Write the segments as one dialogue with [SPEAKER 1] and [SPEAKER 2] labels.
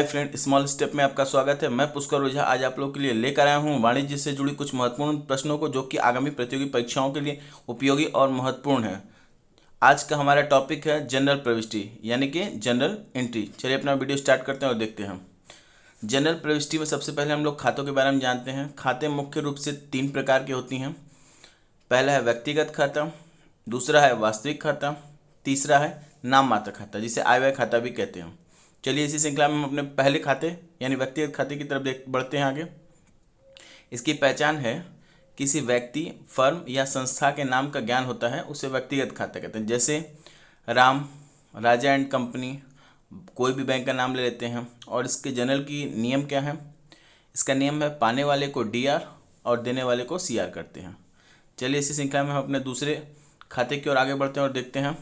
[SPEAKER 1] Hi friend, small step में आपका स्वागत है। मैं पुष्कर ओझा आज आप लोगों के लिए लेकर आया हूं वाणिज्य से जुड़ी कुछ महत्वपूर्ण प्रश्नों को, जो कि आगामी प्रतियोगी परीक्षाओं के लिए उपयोगी और महत्वपूर्ण है। आज का हमारा टॉपिक है जनरल प्रविष्टि यानी कि जनरल एंट्री। चलिए अपना वीडियो स्टार्ट करते हैं और देखते हैं। जनरल प्रविष्टि में सबसे पहले हम लोग खातों के बारे में जानते हैं। खाते मुख्य रूप से 3 प्रकार के होती हैं। पहला है व्यक्तिगत खाता, दूसरा है वास्तविक खाता, तीसरा है नाम मात्र खाता, जिसे आय व्यय खाता भी कहते हैं। चलिए इसी श्रृंखला में हम अपने पहले खाते यानी व्यक्तिगत खाते की तरफ बढ़ते हैं आगे। इसकी पहचान है किसी व्यक्ति, फर्म या संस्था के नाम का ज्ञान होता है, उसे व्यक्तिगत खाता कहते हैं। जैसे राम, राजा एंड कंपनी, कोई भी बैंक का नाम ले लेते हैं। और इसके जनरल की नियम क्या है? इसका नियम है पाने वाले को डीआर और देने वाले को सीआर करते हैं। चलिए इसी श्रृंखला में हम अपने दूसरे खाते की ओर आगे बढ़ते हैं और देखते हैं।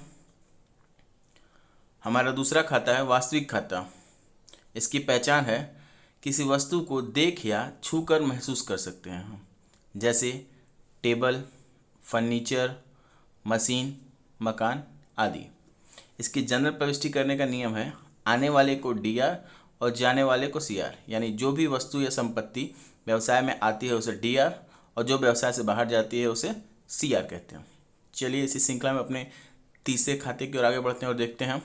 [SPEAKER 1] हमारा दूसरा खाता है वास्तविक खाता। इसकी पहचान है किसी वस्तु को देख या छू कर महसूस कर सकते हैं हम, जैसे टेबल, फर्नीचर, मशीन, मकान आदि। इसकी जनरल प्रविष्टि करने का नियम है आने वाले को डीआर और जाने वाले को सीआर, यानी जो भी वस्तु या संपत्ति व्यवसाय में आती है उसे डीआर और जो व्यवसाय से बाहर जाती है उसे सीआर कहते हैं। चलिए इसी श्रृंखला में अपने तीसरे खाते की ओर आगे बढ़ते हैं और देखते हैं।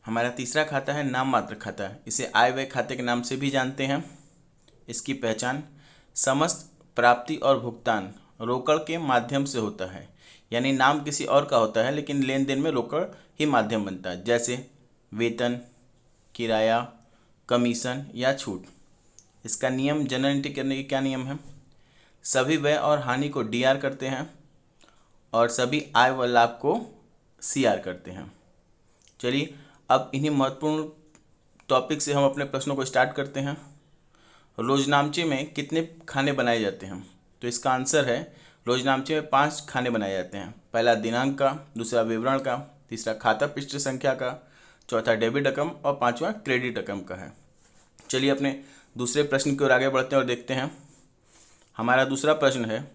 [SPEAKER 1] हमारा तीसरा खाता है नाम मात्र खाता। इसे आय व्यय खाते के नाम से भी जानते हैं। इसकी पहचान समस्त प्राप्ति और भुगतान रोकड़ के माध्यम से होता है, यानी नाम किसी और का होता है लेकिन लेन देन में रोकड़ ही माध्यम बनता है। जैसे वेतन, किराया, कमीशन या छूट। इसका नियम जनरल एंट्री करने की क्या नियम है? सभी व्यय और हानि को डीआर करते हैं और सभी आय व लाभ को सीआर करते हैं। चलिए अब इन्हीं महत्वपूर्ण टॉपिक से हम अपने प्रश्नों को स्टार्ट करते हैं। रोजनामचे में कितने खाने बनाए जाते हैं? तो इसका आंसर है रोजनामचे में 5 खाने बनाए जाते हैं। पहला दिनांक का, दूसरा विवरण का, तीसरा खाता पृष्ठ संख्या का, चौथा डेबिट रकम और 5वां क्रेडिट रकम का है। चलिए अपने दूसरे प्रश्न की ओर आगे बढ़ते हैं और देखते हैं। हमारा दूसरा प्रश्न है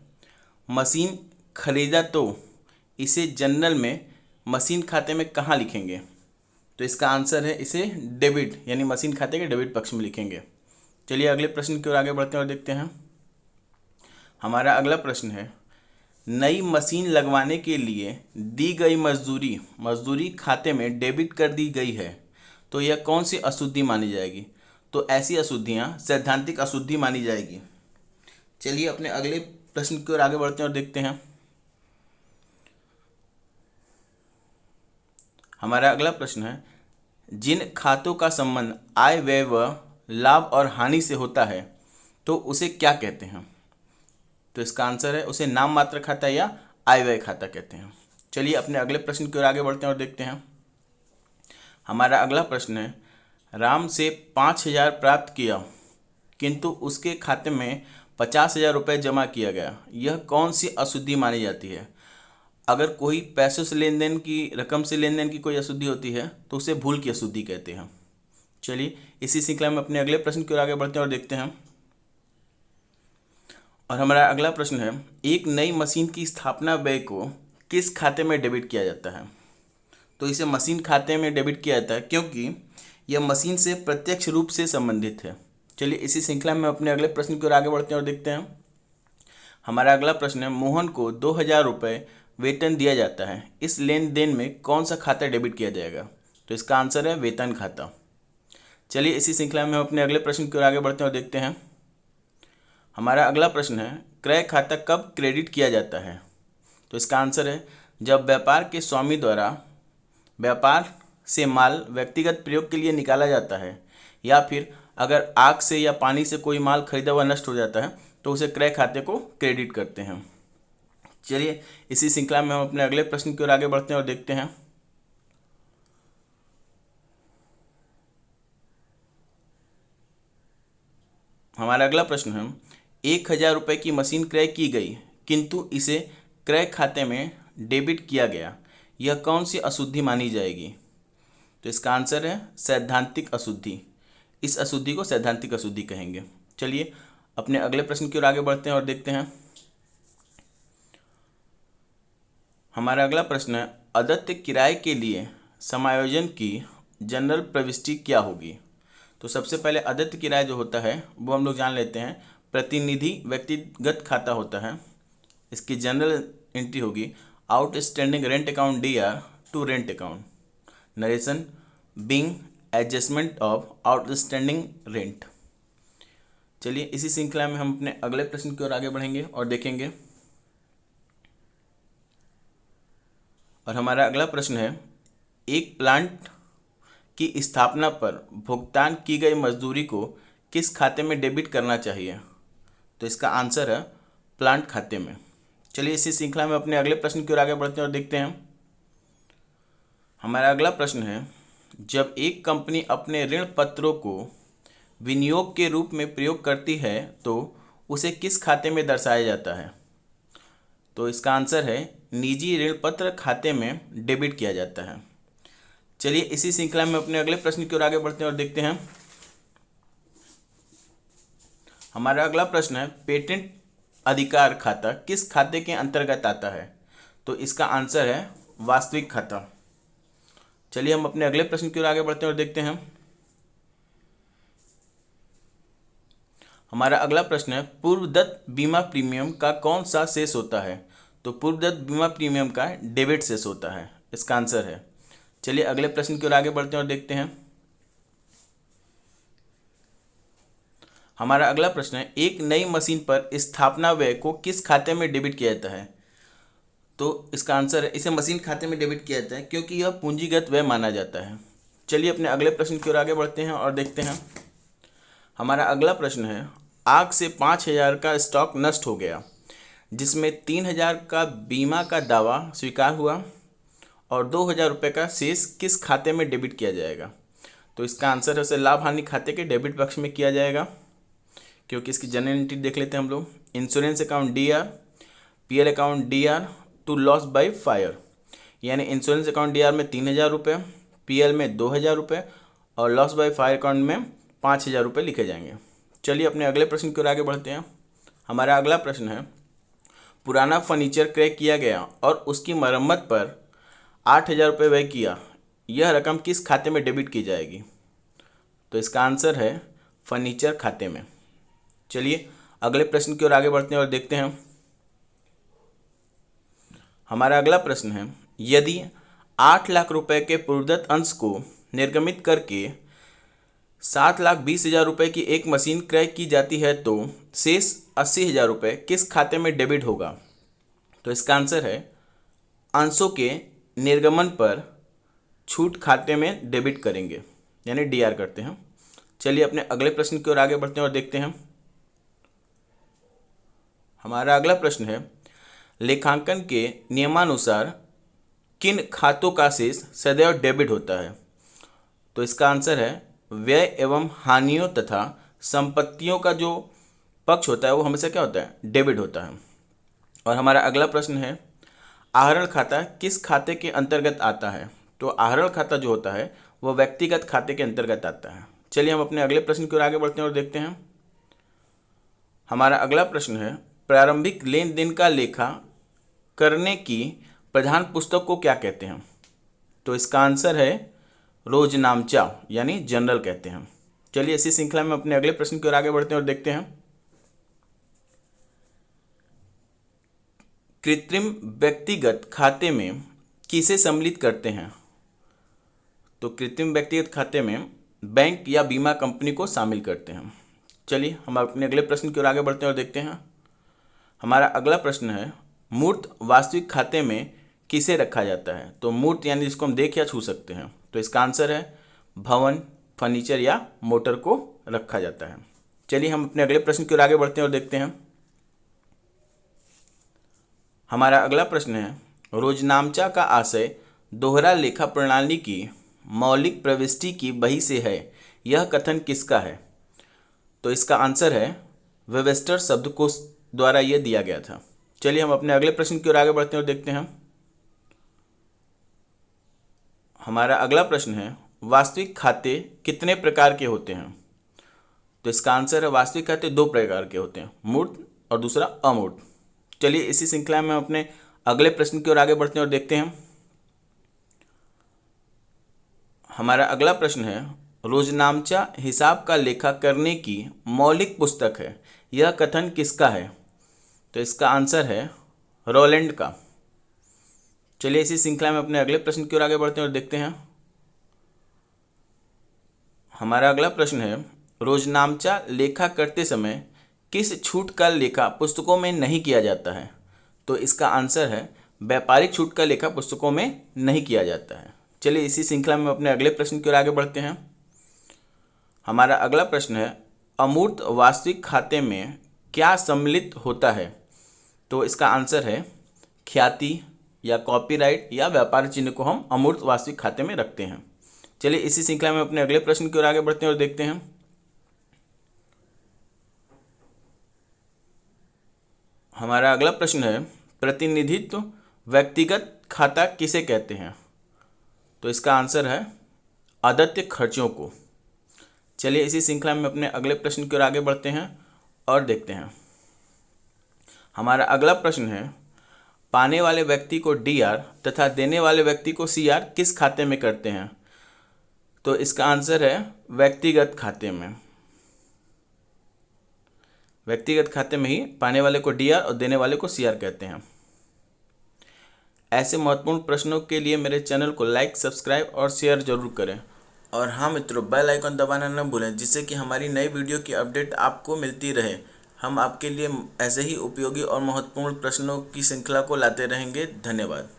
[SPEAKER 1] मशीन खरीदा तो इसे जनरल में मशीन खाते में कहाँ लिखेंगे? तो इसका आंसर है इसे डेबिट यानी मशीन खाते के डेबिट पक्ष में लिखेंगे। चलिए अगले प्रश्न की ओर आगे बढ़ते हैं और देखते हैं। हमारा अगला प्रश्न है नई मशीन लगवाने के लिए दी गई मजदूरी खाते में डेबिट कर दी गई है, तो यह कौन सी अशुद्धि मानी जाएगी? तो ऐसी अशुद्धियाँ सैद्धांतिक अशुद्धि मानी जाएगी। चलिए अपने अगले प्रश्न की ओर आगे बढ़ते हैं और देखते हैं। हमारा अगला प्रश्न है जिन खातों का संबंध आय व्यय व लाभ और हानि से होता है तो उसे क्या कहते हैं? तो इसका आंसर है उसे नाम मात्र खाता या आय व्यय खाता कहते हैं। चलिए अपने अगले प्रश्न की ओर आगे बढ़ते हैं और देखते हैं। हमारा अगला प्रश्न है राम से 5,000 प्राप्त किया किंतु उसके खाते में 50,000 रुपये जमा किया गया, यह कौन सी अशुद्धि मानी जाती है? अगर कोई पैसों से लेन देन की, रकम से लेन देन की कोई अशुद्धि होती है तो उसे भूल की अशुद्धि कहते हैं। चलिए इसी श्रृंखला में अपने अगले प्रश्न की ओर आगे बढ़ते हैं और देखते हैं। और हमारा अगला प्रश्न है एक नई मशीन की स्थापना व्यय को किस खाते में डेबिट किया जाता है? तो इसे मशीन खाते में डेबिट किया जाता है क्योंकि यह मशीन से प्रत्यक्ष रूप से संबंधित है। चलिए इसी श्रृंखला में अपने अगले प्रश्न की ओर आगे बढ़ते हैं और देखते हैं। हमारा अगला प्रश्न है मोहन को 2,000 रुपये वेतन दिया जाता है, इस लेन देन में कौन सा खाता डेबिट किया जाएगा? तो इसका आंसर है वेतन खाता। चलिए इसी श्रृंखला में हम अपने अगले प्रश्न की ओर आगे बढ़ते हैं और देखते हैं। हमारा अगला प्रश्न है क्रय खाता कब क्रेडिट किया जाता है? तो इसका आंसर है जब व्यापार के स्वामी द्वारा व्यापार से माल व्यक्तिगत प्रयोग के लिए निकाला जाता है, या फिर अगर आग से या पानी से कोई माल खरीदा हुआ नष्ट हो जाता है तो उसे क्रय खाते को क्रेडिट करते हैं। चलिए इसी श्रृंखला में हम अपने अगले प्रश्न की ओर आगे बढ़ते हैं और देखते हैं। हमारा अगला प्रश्न है 1,000 रुपये की मशीन क्रय की गई किंतु इसे क्रय खाते में डेबिट किया गया, यह कौन सी अशुद्धि मानी जाएगी? तो इसका आंसर है सैद्धांतिक अशुद्धि। इस अशुद्धि को सैद्धांतिक अशुद्धि कहेंगे। चलिए अपने अगले प्रश्न की ओर आगे बढ़ते हैं और देखते हैं। हमारा अगला प्रश्न है अदत्त किराए के लिए समायोजन की जनरल प्रविष्टि क्या होगी? तो सबसे पहले आदित्य किराया जो होता है वो हम लोग जान लेते हैं। प्रतिनिधि व्यक्तिगत खाता होता है। इसकी जनरल एंट्री होगी outstanding rent account DR to rent account. Narration being adjustment of outstanding rent. चलिए इसी श्रृंखला में हम अपने अगले प्रश्न की ओर आगे बढ़ेंगे और देखेंगे। और हमारा अगला प्रश्न है, एक प्लांट की स्थापना पर भुगतान की गई मजदूरी को किस खाते में डेबिट करना चाहिए? तो इसका आंसर है प्लांट खाते में। चलिए इसी श्रृंखला में अपने अगले प्रश्न की ओर आगे बढ़ते हैं और देखते हैं। हमारा अगला प्रश्न है, जब एक कंपनी अपने ऋण पत्रों को विनियोग के रूप में प्रयोग करती है तो उसे किस खाते में दर्शाया जाता है? तो इसका आंसर है निजी ऋण पत्र खाते में डेबिट किया जाता है। चलिए इसी श्रृंखला में अपने अगले प्रश्न की ओर आगे बढ़ते हैं और देखते हैं। हमारा अगला प्रश्न है, पेटेंट अधिकार खाता किस खाते के अंतर्गत आता है? तो इसका आंसर है वास्तविक खाता। चलिए हम अपने अगले प्रश्न की ओर आगे बढ़ते हैं और देखते हैं। हमारा अगला प्रश्न है, पूर्वदत्त बीमा प्रीमियम का कौन सा शेष होता है? तो पूर्वदत्त बीमा प्रीमियम का डेबिट शेष होता है, इसका आंसर है। चलिए अगले प्रश्न की ओर आगे बढ़ते हैं और देखते हैं। हमारा अगला प्रश्न है, एक नई मशीन पर स्थापना व्यय को किस खाते में डेबिट किया जाता है? तो इसका आंसर है इसे मशीन खाते में डेबिट किया जाता है क्योंकि यह पूंजीगत व्यय माना जाता है। चलिए अपने अगले प्रश्न की ओर आगे बढ़ते हैं और देखते हैं। हमारा अगला प्रश्न है, आग से 5,000 का स्टॉक नष्ट हो गया जिसमें 3,000 का बीमा का दावा स्वीकार हुआ और 2,000 रुपये का शेष किस खाते में डेबिट किया जाएगा? तो इसका आंसर है उसे लाभ हानि खाते के डेबिट पक्ष में किया जाएगा, क्योंकि इसकी जनरल एंट्री देख लेते हैं हम लोग। Insurance account DR, PL account DR to loss by fire, यानी इंश्योरेंस अकाउंट DR में 3,000 रुपये, PL में 2,000 रुपये और लॉस बाय फायर अकाउंट में 5,000 रुपये लिखे जाएंगे। चलिए अपने अगले प्रश्न की ओर आगे बढ़ते हैं। हमारा अगला प्रश्न है, पुराना फर्नीचर क्रय किया गया और उसकी मरम्मत पर 8,000 रुपये व्यय किया, यह रकम किस खाते में डेबिट की जाएगी? तो इसका आंसर है फर्नीचर खाते में। चलिए अगले प्रश्न की ओर आगे बढ़ते हैं और देखते हैं। हमारा अगला प्रश्न है, यदि 8 लाख रुपए के पूर्वदत्त अंश को निर्गमित करके 7,20,000 रुपये की एक मशीन क्रय की जाती है तो शेष 80,000 रुपये किस खाते में डेबिट होगा? तो इसका आंसर है अंशों के निर्गमन पर छूट खाते में डेबिट करेंगे, यानी DR करते हैं। चलिए अपने अगले प्रश्न की ओर आगे बढ़ते हैं और देखते हैं। हमारा अगला प्रश्न है, लेखांकन के नियमानुसार किन खातों का शेष सदैव डेबिट होता है? तो इसका आंसर है व्यय एवं हानियों तथा संपत्तियों का जो पक्ष होता है वो हमेशा क्या होता है? डेबिट होता है। और हमारा अगला प्रश्न है, आहरण खाता किस खाते के अंतर्गत आता है? तो आहरण खाता जो होता है वो व्यक्तिगत खाते के अंतर्गत आता है। चलिए हम अपने अगले प्रश्न की ओर आगे बढ़ते हैं और देखते हैं। हमारा अगला प्रश्न है, प्रारंभिक लेन देन का लेखा करने की प्रधान पुस्तक को क्या कहते हैं? तो इसका आंसर है रोजनामचा, यानी जनरल कहते हैं। चलिए इसी श्रृंखला में अपने अगले प्रश्न की ओर आगे बढ़ते हैं और देखते हैं। कृत्रिम व्यक्तिगत खाते में किसे सम्मिलित करते हैं? तो कृत्रिम व्यक्तिगत खाते में बैंक या बीमा कंपनी को शामिल करते हैं। चलिए हम अपने अगले प्रश्न की ओर आगे बढ़ते हैं और देखते हैं। हमारा अगला प्रश्न है, मूर्त वास्तविक खाते में किसे रखा जाता है? तो मूर्त यानी जिसको हम देख या छू सकते हैं, तो इसका आंसर है भवन, फर्नीचर या मोटर को रखा जाता है। चलिए हम अपने अगले प्रश्न की ओर आगे बढ़ते हैं और देखते हैं। हमारा अगला प्रश्न है, रोजनामचा का आशय दोहरा लेखा प्रणाली की मौलिक प्रविष्टि की बही से है, यह कथन किसका है? तो इसका आंसर है वेबस्टर शब्दकोश द्वारा यह दिया गया था। चलिए हम अपने अगले प्रश्न की ओर आगे बढ़ते हैं और देखते हैं। हमारा अगला प्रश्न है, वास्तविक खाते कितने प्रकार के होते हैं? तो इसका आंसर है वास्तविक खाते 2 प्रकार के होते हैं, मूर्त और दूसरा अमूर्त। चलिए इसी श्रृंखला में अपने अगले प्रश्न की ओर आगे बढ़ते हैं और देखते हैं। हमारा अगला प्रश्न है, रोजनामचा हिसाब का लेखा करने की मौलिक पुस्तक है, यह कथन किसका है? तो इसका आंसर है रोलैंड का। चलिए इसी श्रृंखला में अपने अगले प्रश्न की ओर आगे बढ़ते हैं और देखते हैं। हमारा अगला प्रश्न है, रोजनामचा लेखा करते समय किस छूट का लेखा पुस्तकों में नहीं किया जाता है? तो इसका आंसर है व्यापारिक छूट का लेखा पुस्तकों में नहीं किया जाता है। चलिए इसी श्रृंखला में अपने अगले प्रश्न की ओर आगे बढ़ते हैं। हमारा अगला प्रश्न है, अमूर्त वास्तविक खाते में क्या सम्मिलित होता है? तो इसका आंसर है ख्याति या कॉपीराइट या व्यापार चिन्ह को हम अमूर्त वास्तविक खाते में रखते हैं। चलिए इसी श्रृंखला में अपने अगले प्रश्न की ओर आगे बढ़ते हैं और देखते हैं। हमारा अगला प्रश्न है, प्रतिनिधित्व व्यक्तिगत खाता किसे कहते हैं? तो इसका आंसर है आदत्य खर्चों को। चलिए इसी श्रृंखला में अपने अगले प्रश्न की ओर आगे बढ़ते हैं और देखते हैं। हमारा अगला प्रश्न है, पाने वाले व्यक्ति को DR तथा देने वाले व्यक्ति को CR किस खाते में करते हैं? तो इसका आंसर है व्यक्तिगत खाते में। व्यक्तिगत खाते में ही पाने वाले को DR और देने वाले को CR कहते हैं। ऐसे महत्वपूर्ण प्रश्नों के लिए मेरे चैनल को लाइक, सब्सक्राइब और शेयर जरूर करें। और हाँ मित्रों, बेल आइकन दबाना न भूलें, जिससे कि हमारी नई वीडियो की अपडेट आपको मिलती रहे। हम आपके लिए ऐसे ही उपयोगी और महत्वपूर्ण प्रश्नों की श्रृंखला को लाते रहेंगे। धन्यवाद।